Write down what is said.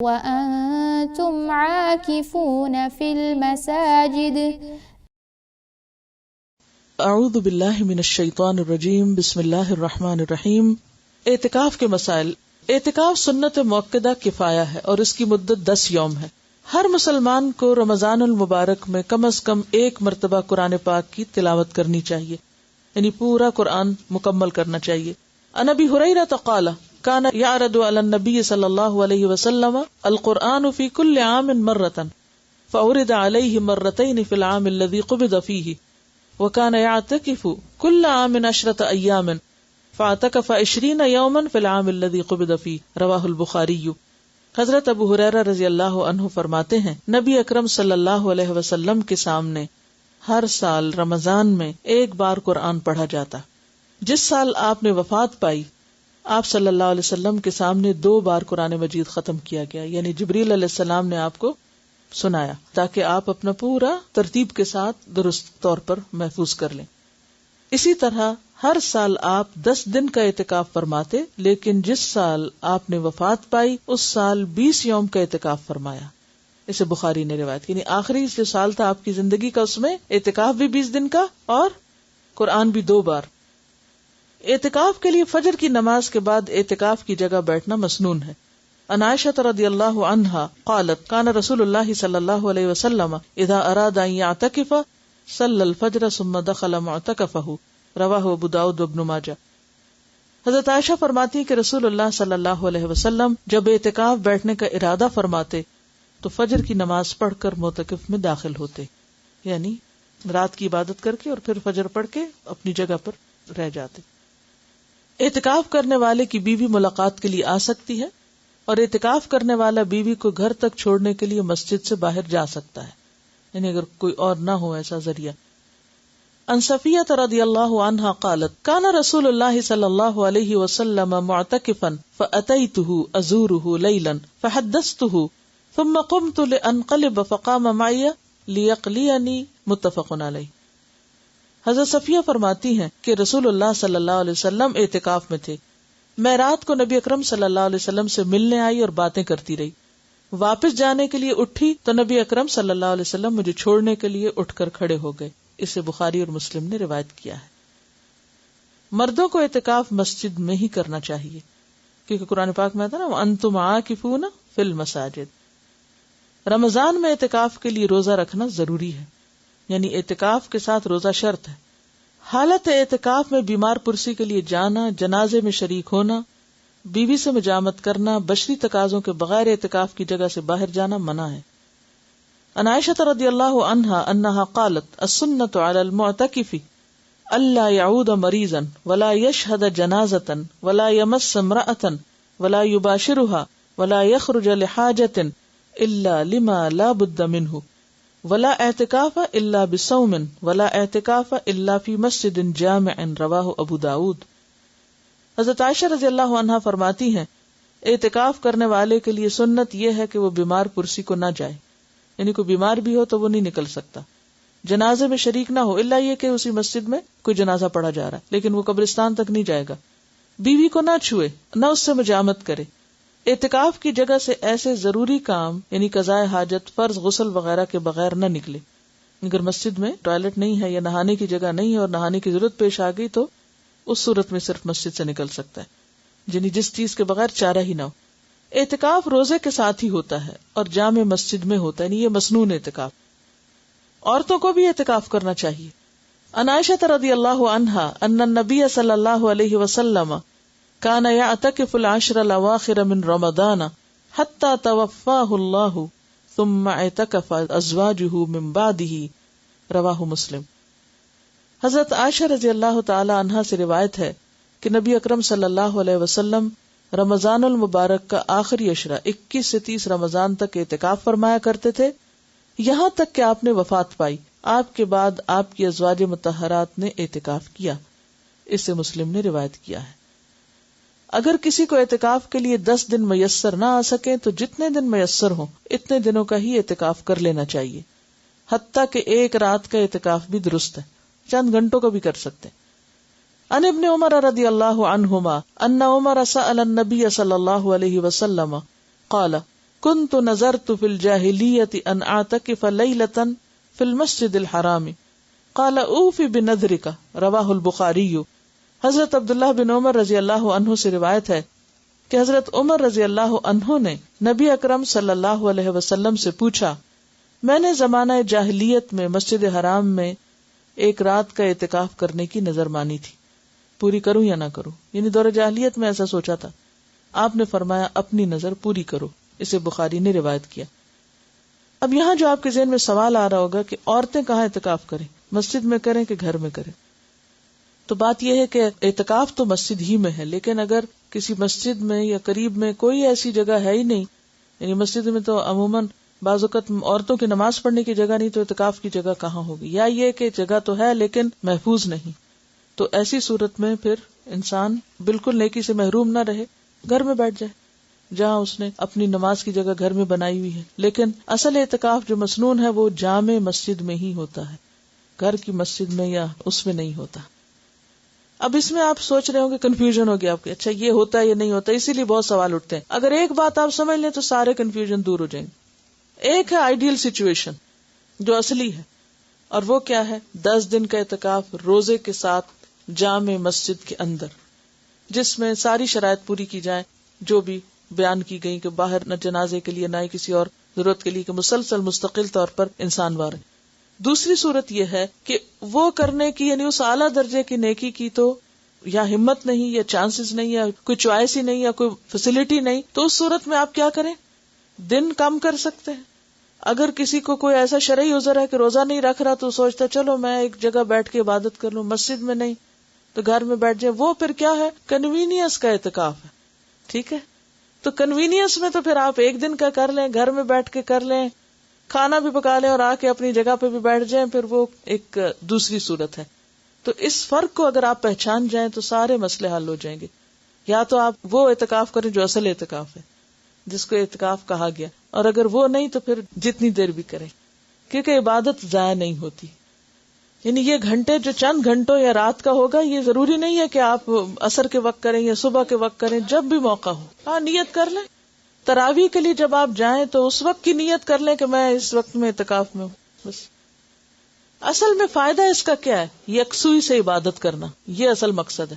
وأنتم عاكفون في المساجد. اعوذ باللہ من الشیطان الرجیم، بسم اللہ الرحمن الرحیم۔ اعتکاف کے مسائل۔ اعتکاف سنت مؤکدہ کفایہ ہے اور اس کی مدت 10 یوم ہے۔ ہر مسلمان کو رمضان المبارک میں کم از کم ایک مرتبہ قرآن پاک کی تلاوت کرنی چاہیے، یعنی پورا قرآن مکمل کرنا چاہیے۔ عن ابی ہریرہ قال کان یعرض علی النبی صلی اللہ علیہ وسلم القرآن فی کل عام مرۃ فعرض علیہ مرتین فی العام الذی قبض فیہ وکان یعتکف کل عام 10 ایام فاعتکف 20 یوما فی العام الذی قبض فیہ، رواہ البخاری۔ حضرت ابو ہریرہ رضی اللہ عنہ فرماتے ہیں، نبی اکرم صلی اللہ علیہ وسلم کے سامنے ہر سال رمضان میں ایک بار قرآن پڑھا جاتا۔ جس سال آپ نے وفات پائی، آپ صلی اللہ علیہ وسلم کے سامنے 2 بار قرآن مجید ختم کیا گیا، یعنی جبریل علیہ السلام نے آپ کو سنایا تاکہ آپ اپنا پورا ترتیب کے ساتھ درست طور پر محفوظ کر لیں۔ اسی طرح ہر سال آپ 10 دن کا اعتکاف فرماتے، لیکن جس سال آپ نے وفات پائی اس سال 20 یوم کا اعتکاف فرمایا۔ اسے بخاری نے روایت کی، یعنی آخری جو سال تھا آپ کی زندگی کا، اس میں اعتکاف بھی 20 دن کا اور قرآن بھی 2 بار۔ اعتکاف کے لیے فجر کی نماز کے بعد اعتکاف کی جگہ بیٹھنا مسنون ہے۔ عن عائشہ رضی اللہ عنہا قالت کان رسول اللہ صلی اللہ علیہ وسلم اذا اراد ان یعتکف صلی الفجر ثم دخل معتکفہ، رواہ ابو داؤد وابن ماجہ۔ حضرت عائشہ فرماتی کہ رسول اللہ صلی اللہ علیہ وسلم جب اعتکاف بیٹھنے کا ارادہ فرماتے تو فجر کی نماز پڑھ کر معتکف میں داخل ہوتے، یعنی رات کی عبادت کر کے اور پھر فجر پڑھ کے اپنی جگہ پر رہ جاتے۔ اعتکاف کرنے والے کی بیوی ملاقات کے لیے آ سکتی ہے اور اعتکاف کرنے والا بیوی کو گھر تک چھوڑنے کے لیے مسجد سے باہر جا سکتا ہے، یعنی اگر کوئی اور نہ ہو ایسا ذریعہ۔ عن صفیہ رضی اللہ عنہا قالت کان رسول اللہ صلی اللہ علیہ وسلم معتکفا فأتیتہ ازورہ لیلا فحدثتہ ثم قمت لانقلب فقام معی لیقلینی، متفق علیہ۔ حضرت صفیہ فرماتی ہیں کہ رسول اللہ صلی اللہ علیہ وسلم اعتکاف میں تھے، میں رات کو نبی اکرم صلی اللہ علیہ وسلم سے ملنے آئی اور باتیں کرتی رہی، واپس جانے کے لیے اٹھی تو نبی اکرم صلی اللہ علیہ وسلم مجھے چھوڑنے کے لیے اٹھ کر کھڑے ہو گئے۔ اسے بخاری اور مسلم نے روایت کیا ہے۔ مردوں کو اعتکاف مسجد میں ہی کرنا چاہیے، کیونکہ قرآن پاک میں آتا نا وَأَنْتُمْ عَاكِفُونَ فِي الْمَسَاجِدِ۔ رمضان میں اعتکاف کے لیے روزہ رکھنا ضروری ہے، یعنی اعتکاف کے ساتھ روزہ شرط ہے۔ حالت اعتکاف میں بیمار پرسی کے لیے جانا، جنازے میں شریک ہونا، بیوی سے مجامت کرنا، بشری تقاضوں کے بغیر اعتکاف کی جگہ سے باہر جانا منع ہے۔ عن عائشہ رضی اللہ عنہا انہا قالت السنۃ علی المعتکف الا یعود مریضا ولا یشہد جنازۃ ولا یمس امرأۃ ولا یباشرها ولا یخرج لحاجۃ الا لما لا بد منہ ولا اعتکاف الا بصوم ولا اعتکاف الا فی مسجد جامع، رواہ ابو داؤد۔ حضرت عائشہ رضی اللہ عنہا فرماتی ہیں اعتکاف کرنے والے کے لیے سنت یہ ہے کہ وہ بیمار پرسی کو نہ جائے، یعنی کوئی بیمار بھی ہو تو وہ نہیں نکل سکتا، جنازے میں شریک نہ ہو الا یہ کہ اسی مسجد میں کوئی جنازہ پڑھا جا رہا ہے لیکن وہ قبرستان تک نہیں جائے گا، بیوی کو نہ چھوئے، نہ اس سے مجامت کرے۔ اعتکاف کی جگہ سے ایسے ضروری کام یعنی قضاء حاجت، فرض، غسل وغیرہ کے بغیر نہ نکلے۔ اگر مسجد میں ٹوائلٹ نہیں ہے یا نہانے کی جگہ نہیں ہے اور نہانے کی ضرورت پیش آ گئی تو اس صورت میں صرف مسجد سے نکل سکتا ہے، یعنی جس چیز کے بغیر چارہ ہی نہ ہو۔ اعتکاف روزے کے ساتھ ہی ہوتا ہے اور جامع مسجد میں ہوتا ہے، یعنی یہ مسنون اعتکاف۔ عورتوں کو بھی اعتکاف کرنا چاہیے۔ عن عائشہ رضی اللہ عنہا ان النبی صلی اللہ علیہ وسلم کان یعتکف العشر الاواخر من رمضان حتی توفاہ اللہ ثم اعتکف ازواجہ من بعدہ، رواہ مسلم۔ حضرت عائشہ رضی اللہ تعالی عنہا سے روایت ہے کہ نبی اکرم صلی اللہ علیہ وسلم رمضان المبارک کا آخری عشرہ 21 سے 30 رمضان تک اعتکاف فرمایا کرتے تھے، یہاں تک کہ آپ نے وفات پائی۔ آپ کے بعد آپ کی ازواج مطہرات نے اعتکاف کیا، اسے مسلم نے روایت کیا ہے۔ اگر کسی کو اعتکاف کے لیے 10 دن میسر نہ آ سکے تو جتنے دن میسر ہوں اتنے دنوں کا ہی اعتکاف کر لینا چاہیے، حتیٰ کہ ایک رات کا اعتکاف بھی درست ہے، چند گھنٹوں کا بھی کر سکتے۔ عن ابن عمر رضی اللہ عنہما ان عمر سأل النبی صلی اللہ علیہ وسلم قال كنت نذرت في الجاهلية ان اعتكف ليلة في المسجد الحرام قال اوف بنذرك رواہ البخاری. حضرت عبداللہ بن عمر رضی اللہ عنہ سے روایت ہے کہ حضرت عمر رضی اللہ عنہ نے نبی اکرم صلی اللہ علیہ وسلم سے پوچھا، میں نے زمانہ جاہلیت میں مسجد حرام میں ایک رات کا اعتکاف کرنے کی نظر مانی تھی، پوری کروں یا نہ کروں؟ یعنی دور جاہلیت میں ایسا سوچا تھا. آپ نے فرمایا اپنی نظر پوری کرو. اسے بخاری نے روایت کیا. اب یہاں جو آپ کے ذہن میں سوال آ رہا ہوگا کہ عورتیں کہاں اعتکاف کریں، مسجد میں کریں کہ گھر میں کریں؟ تو بات یہ ہے کہ اعتکاف تو مسجد ہی میں ہے، لیکن اگر کسی مسجد میں یا قریب میں کوئی ایسی جگہ ہے ہی نہیں، یعنی مسجد میں تو عموماً بعض اوقات عورتوں کی نماز پڑھنے کی جگہ نہیں، تو اعتکاف کی جگہ کہاں ہوگی؟ یا یہ کہ جگہ تو ہے لیکن محفوظ نہیں، تو ایسی صورت میں پھر انسان بالکل نیکی سے محروم نہ رہے، گھر میں بیٹھ جائے جہاں اس نے اپنی نماز کی جگہ گھر میں بنائی ہوئی ہے. لیکن اصل اعتکاف جو مسنون ہے وہ جامع مسجد میں ہی ہوتا ہے، گھر کی مسجد میں یا اس میں نہیں ہوتا. اب اس میں آپ سوچ رہے ہوں گے، کنفیوژن ہو گیا آپ کے، اچھا یہ ہوتا ہے یہ نہیں ہوتا، اسی لیے بہت سوال اٹھتے ہیں. اگر ایک بات آپ سمجھ لیں تو سارے کنفیوژن دور ہو جائیں گے. ایک ہے آئیڈیل سچویشن جو اصلی ہے، اور وہ کیا ہے؟ 10 دن کا اعتکاف روزے کے ساتھ جامع مسجد کے اندر، جس میں ساری شرائط پوری کی جائیں جو بھی بیان کی گئی، کہ باہر نہ جنازے کے لیے نہ ہی کسی اور ضرورت کے لیے، کہ مسلسل مستقل طور پر انسان وار ہے. دوسری صورت یہ ہے کہ وہ کرنے کی، یعنی اس اعلیٰ درجے کی نیکی کی تو یا ہمت نہیں، یا چانسز نہیں، یا کوئی چوائس ہی نہیں، یا کوئی فیسلٹی نہیں، تو اس صورت میں آپ کیا کریں؟ دن کم کر سکتے ہیں. اگر کسی کو کوئی ایسا شرعی عذر ہے کہ روزہ نہیں رکھ رہا، تو سوچتا چلو میں ایک جگہ بیٹھ کے عبادت کر لوں، مسجد میں نہیں تو گھر میں بیٹھ جائے، وہ پھر کیا ہے؟ کنوینئنس کا اعتکاف ہے. ٹھیک ہے، تو کنوینئنس میں تو پھر آپ ایک دن کا کر لیں، گھر میں بیٹھ کے کر لیں، کھانا بھی پکا لیں اور آ کے اپنی جگہ پہ بھی بیٹھ جائیں، پھر وہ ایک دوسری صورت ہے. تو اس فرق کو اگر آپ پہچان جائیں تو سارے مسئلے حل ہو جائیں گے. یا تو آپ وہ اعتکاف کریں جو اصل اعتکاف ہے، جس کو اعتکاف کہا گیا، اور اگر وہ نہیں تو پھر جتنی دیر بھی کریں، کیونکہ عبادت ضائع نہیں ہوتی. یعنی یہ گھنٹے جو چند گھنٹوں یا رات کا ہوگا، یہ ضروری نہیں ہے کہ آپ عصر کے وقت کریں یا صبح کے وقت کریں، جب بھی موقع ہو. ہاں نیت کر لیں. تراویح کے لیے جب آپ جائیں تو اس وقت کی نیت کر لیں کہ میں اس وقت میں اعتکاف میں ہوں، بس. اصل میں فائدہ اس کا کیا ہے؟ یکسوئی سے عبادت کرنا، یہ اصل مقصد ہے.